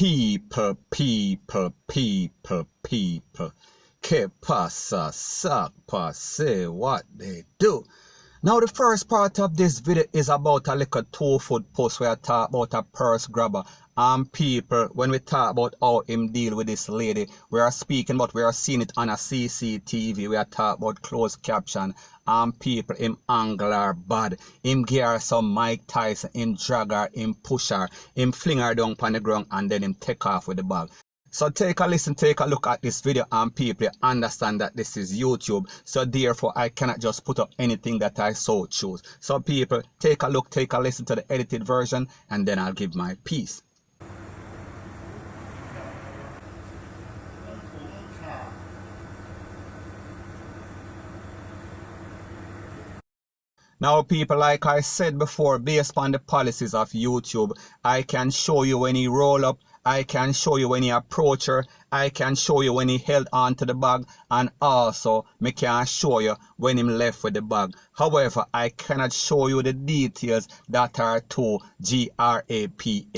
People. Que pasa, sakpa, say what they do. Now the first part of this video is about a little 2-foot post where I talk about a purse grabber. And people, when we talk about how him deal with this lady, we are speaking about, we are seeing it on a CCTV, we are talking about closed caption. And people, him angle her bad, him give her some Mike Tyson, him drag her, him push her, him fling her down on the ground, and then him take off with the bag. So take a listen, take a look at this video, and people understand that this is YouTube. So therefore, I cannot just put up anything that I so choose. So people, take a look, take a listen to the edited version, and then I'll give my piece. Now people, like I said before, based on the policies of YouTube, I can show you when he roll up, I can show you when he approach her, I can show you when he held on to the bag, and also me can show you when him left with the bag. However, I cannot show you the details that are too graphic.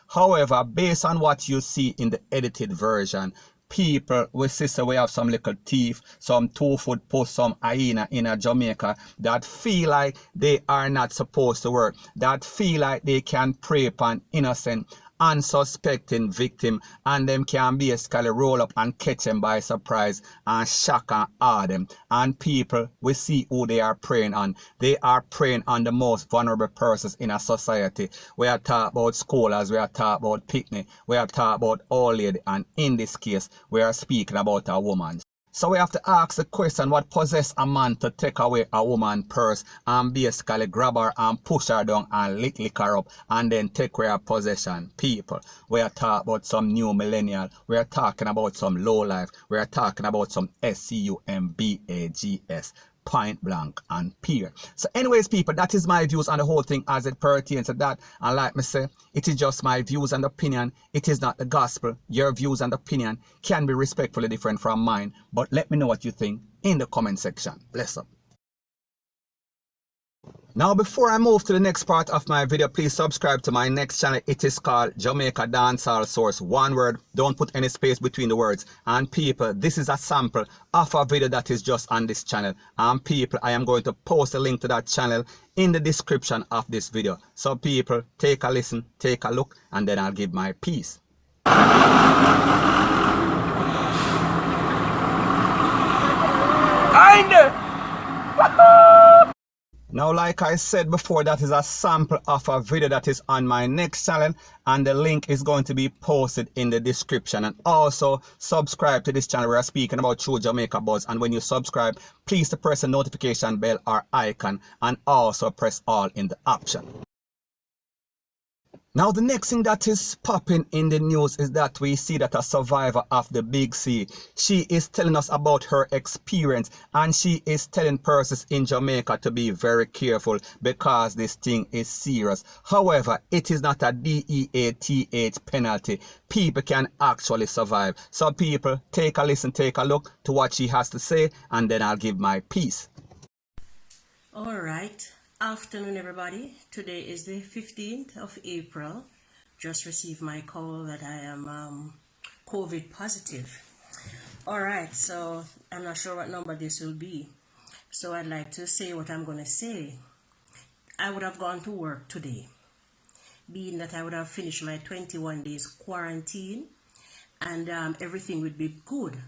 However, based on what you see in the edited version, people, we see we have some little thief, some 2-foot post, some hyena in Jamaica that feel like they are not supposed to work, that feel like they can prey upon innocent, unsuspecting victim, and them can basically roll up and catch them by surprise and shock and awe them. And people, we see who they are preying on. They are preying on the most vulnerable persons in a society. We are talking about scholars, we are talking about picnic, we are talking about old lady, and in this case, we are speaking about a woman. So we have to ask the question, what possessed a man to take away a woman's purse and basically grab her and push her down and lick her up and then take away her possession? People, we are talking about some new millennial, we are talking about some low life, we are talking about some SCUMBAGS. Point blank and period. So anyways people, that is my views on the whole thing as it pertains to that. And like me say, it is just my views and opinion. It is not the gospel. Your views and opinion can be respectfully different from mine, but let me know what you think in the comment section. Bless up. Now before I move to the next part of my video, please subscribe to my next channel. It is called Jamaica Dancehall Source. One word, don't put any space between the words. And people, this is a sample of a video that is just on this channel. And people, I am going to post a link to that channel in the description of this video. So people, take a listen, take a look, and then I'll give my piece. Now, like I said before, that is a sample of a video that is on my next channel, and the link is going to be posted in the description. And also subscribe to this channel where I'm speaking about True Jamaica Buzz. And when you subscribe, please to press the notification bell or icon, and also press all in the option. Now the next thing that is popping in the news is that we see that a survivor of the Big C, she is telling us about her experience, and she is telling persons in Jamaica to be very careful because this thing is serious. However, it is not a DEATH penalty. People can actually survive. So people, take a listen, take a look to what she has to say, and then I'll give my piece. All right. Afternoon everybody. Today is the 15th of April. Just received my call that I am COVID positive. Alright, so I'm not sure what number this will be. So I'd like to say what I'm going to say. I would have gone to work today, being that I would have finished my 21 days quarantine, and everything would be good.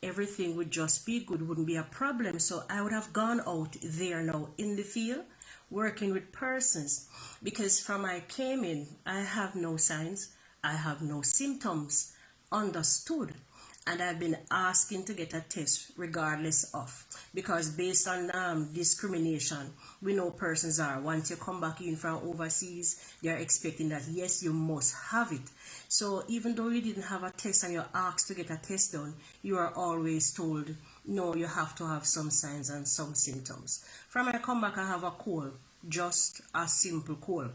Everything would just be good, wouldn't be a problem. So I would have gone out there now in the field working with persons, because from I came in, I have no signs, I have no symptoms, understood, and I've been asking to get a test regardless of, because based on discrimination, we know persons are, once you come back in from overseas, they're expecting that yes, you must have it. So even though you didn't have a test and you're asked to get a test done, you are always told, no, you have to have some signs and some symptoms. From I come back, I have a cold, just a simple cold.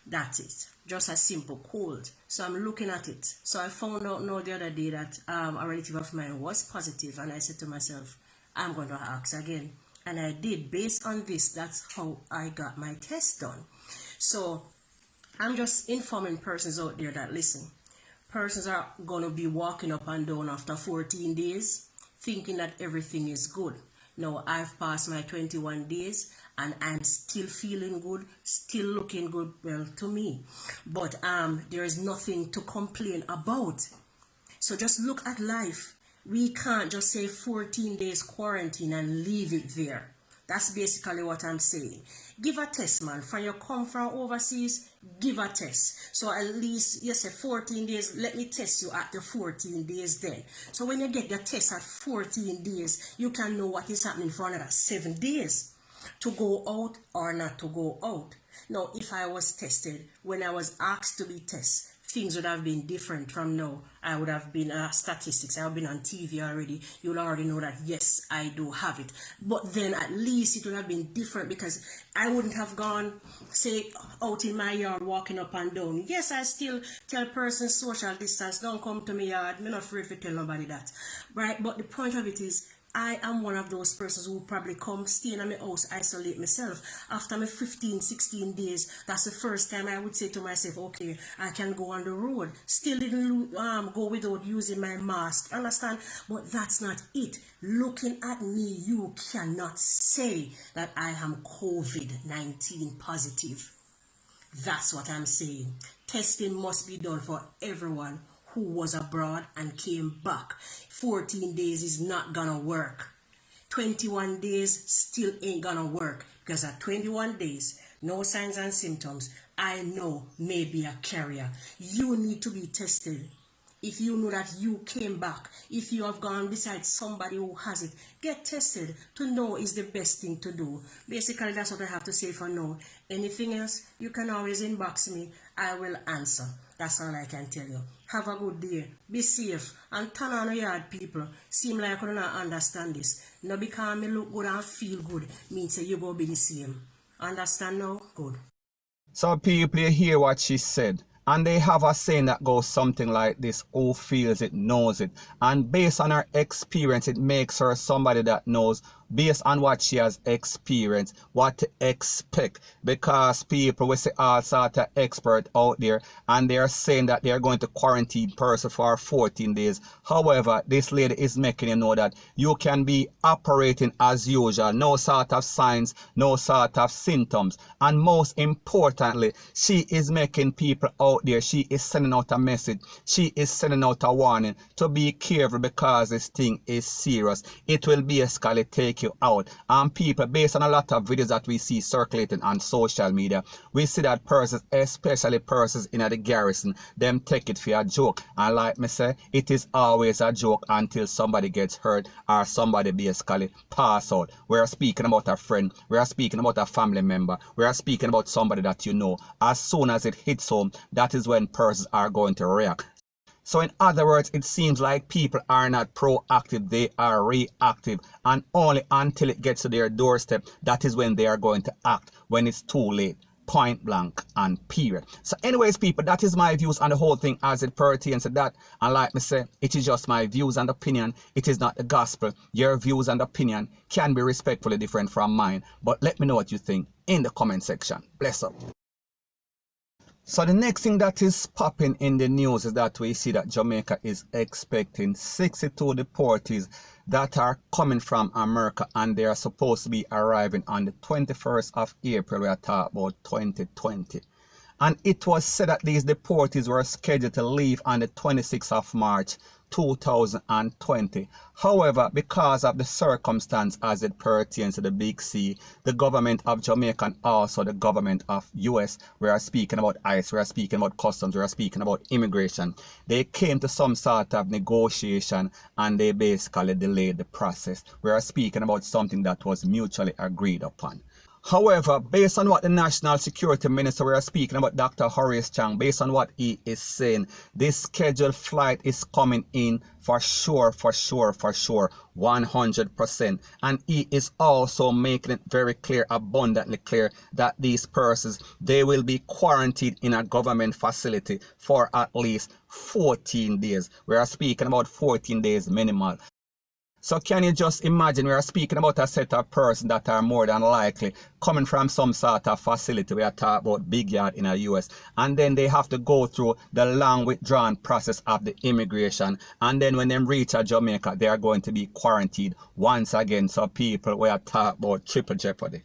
That's it, just a simple cold. So I'm looking at it. So I found out now the other day that a relative of mine was positive, and I said to myself, I'm going to ask again. And I did. Based on this, that's how I got my test done. So I'm just informing persons out there that listen, persons are going to be walking up and down after 14 days thinking that everything is good. No, I've passed my 21 days and I'm still feeling good, still looking good, well, to me. But there is nothing to complain about. So just look at life. We can't just say 14 days quarantine and leave it there. That's basically what I'm saying. Give a test, man. From you come from overseas, give a test. So at least, you say 14 days, let me test you at the 14 days then. So when you get the test at 14 days, you can know what is happening for another 7 days. To go out or not to go out. Now, if I was tested, when I was asked to be tested, things would have been different from now. I would have been statistics. I have been on TV already. You'll already know that, yes, I do have it. But then at least it would have been different because I wouldn't have gone, say, out in my yard walking up and down. Yes, I still tell persons social distance. Don't come to my yard. I'm not afraid to tell nobody that. Right? But the point of it is, I am one of those persons who probably come stay in my house, isolate myself. After my 15, 16 days, that's the first time I would say to myself, okay, I can go on the road. Still didn't go without using my mask, understand? But that's not it. Looking at me, you cannot say that I am COVID-19 positive. That's what I'm saying. Testing must be done for everyone who was abroad and came back. 14 days is not gonna work. 21 days still ain't gonna work because at 21 days, no signs and symptoms, I know maybe a carrier. You need to be tested. If you know that you came back, if you have gone beside somebody who has it, get tested to know is the best thing to do. Basically, that's what I have to say for now. Anything else, you can always inbox me. I will answer. That's all I can tell you. Have a good day. Be safe. And turn on your yard, people. Seem like you don't understand this. Not because me look good and feel good means that you go be the same. Understand now? Good. So people, you hear what she said. And they have a saying that goes something like this: who feels it knows it. And based on her experience, it makes her somebody that knows, based on what she has experienced, what to expect. Because people, we see all sorts of experts out there, and they're saying that they're going to quarantine person for 14 days. However, this lady is making you know that you can be operating as usual. No sort of signs, no sort of symptoms. And most importantly, she is making people out there, she is sending out a message, she is sending out a warning to be careful because this thing is serious. It will basically take you out. And people, based on a lot of videos that we see circulating on social media, we see that persons, especially persons in the garrison, them take it for a joke. And like me say, it is always a joke until somebody gets hurt or somebody basically pass out. We are speaking about a friend, we are speaking about a family member, we are speaking about somebody that you know. As soon as it hits home, that is when persons are going to react. So in other words, it seems like people are not proactive, they are reactive. And only until it gets to their doorstep, that is when they are going to act, when it's too late. Point blank and period. So anyways, people, that is my views on the whole thing as it pertains to that. And like me say, it is just my views and opinion. It is not the gospel. Your views and opinion can be respectfully different from mine. But let me know what you think in the comment section. Bless up. So the next thing that is popping in the news is that we see that Jamaica is expecting 62 deportees that are coming from America, and they are supposed to be arriving on the 21st of April. We are talking about 2020. And it was said that these deportees were scheduled to leave on the 26th of March 2020. However, because of the circumstance as it pertains to the Big C, the government of Jamaica and also the government of US, we are speaking about ICE, we are speaking about customs, we are speaking about immigration, they came to some sort of negotiation and they basically delayed the process. We are speaking about something that was mutually agreed upon. However, based on what the National Security Minister, we are speaking about Dr. Horace Chang, based on what he is saying, this scheduled flight is coming in for sure, 100%. And he is also making it very clear, abundantly clear, that these persons, they will be quarantined in a government facility for at least 14 days. We are speaking about 14 days minimal. So can you just imagine, we are speaking about a set of persons that are more than likely coming from some sort of facility. We are talking about big yard in the US, and then they have to go through the long withdrawn process of the immigration, and then when they reach Jamaica, they are going to be quarantined once again. So people, we are talking about triple jeopardy.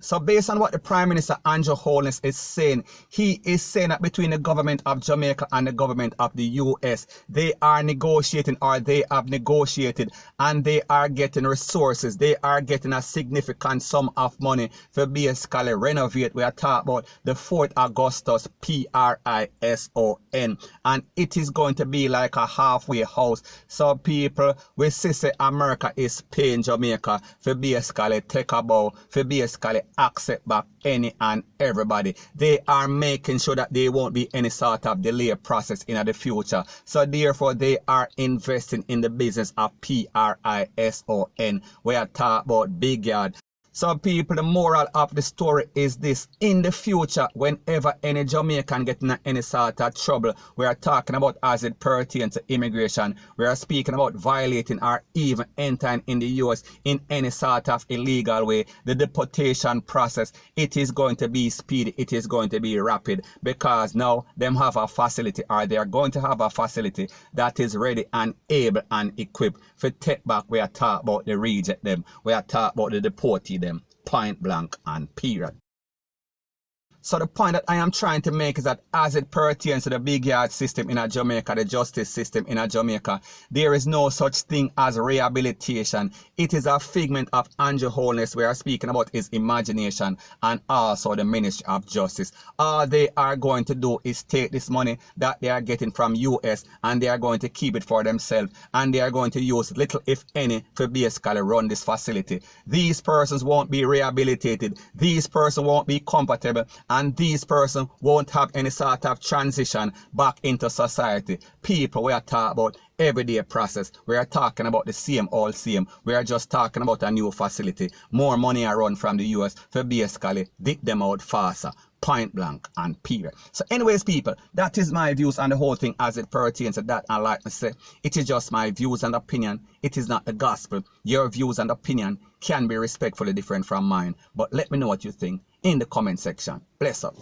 So based on what the Prime Minister Andrew Holness is saying, he is saying that between the government of Jamaica and the government of the US, they are negotiating, or they have negotiated, and they are getting resources. They are getting a significant sum of money for basically renovate. We are talking about the Fort Augustus PRISON, and it is going to be like a halfway house. So people, we say America is paying Jamaica for basically take a bow, for basically accept back any and everybody. They are making sure that there won't be any sort of delay process in the future. So therefore, they are investing in the business of PRISON. We are talking about big yard. So people, the moral of the story is this: in the future, whenever any Jamaican get in any sort of trouble, we are talking about as it pertains to immigration, we are speaking about violating or even entering in the US in any sort of illegal way, the deportation process, it is going to be speedy, it is going to be rapid, because now them have a facility, or they are going to have a facility that is ready and able and equipped for take back. We are talking about the reject them, we are talking about the deportee them, point blank and period. So the point that I am trying to make is that as it pertains to the big yard system in Jamaica, the justice system in Jamaica, there is no such thing as rehabilitation. It is a figment of Andrew Holness. We are speaking about his imagination, and also the Ministry of Justice. All they are going to do is take this money that they are getting from US, and they are going to keep it for themselves, and they are going to use little if any for basically run this facility. These persons won't be rehabilitated. These persons won't be compatible, and these persons won't have any sort of transition back into society. People, we are talking about everyday process. We are talking about the same old same. We are just talking about a new facility. More money are run from the US for basically dig them out faster. Point blank and period. So anyways, people, that is my views on the whole thing as it pertains to that. And like I say, it is just my views and opinion. It is not the gospel. Your views and opinion can be respectfully different from mine. But let me know what you think in the comment section. Bless up.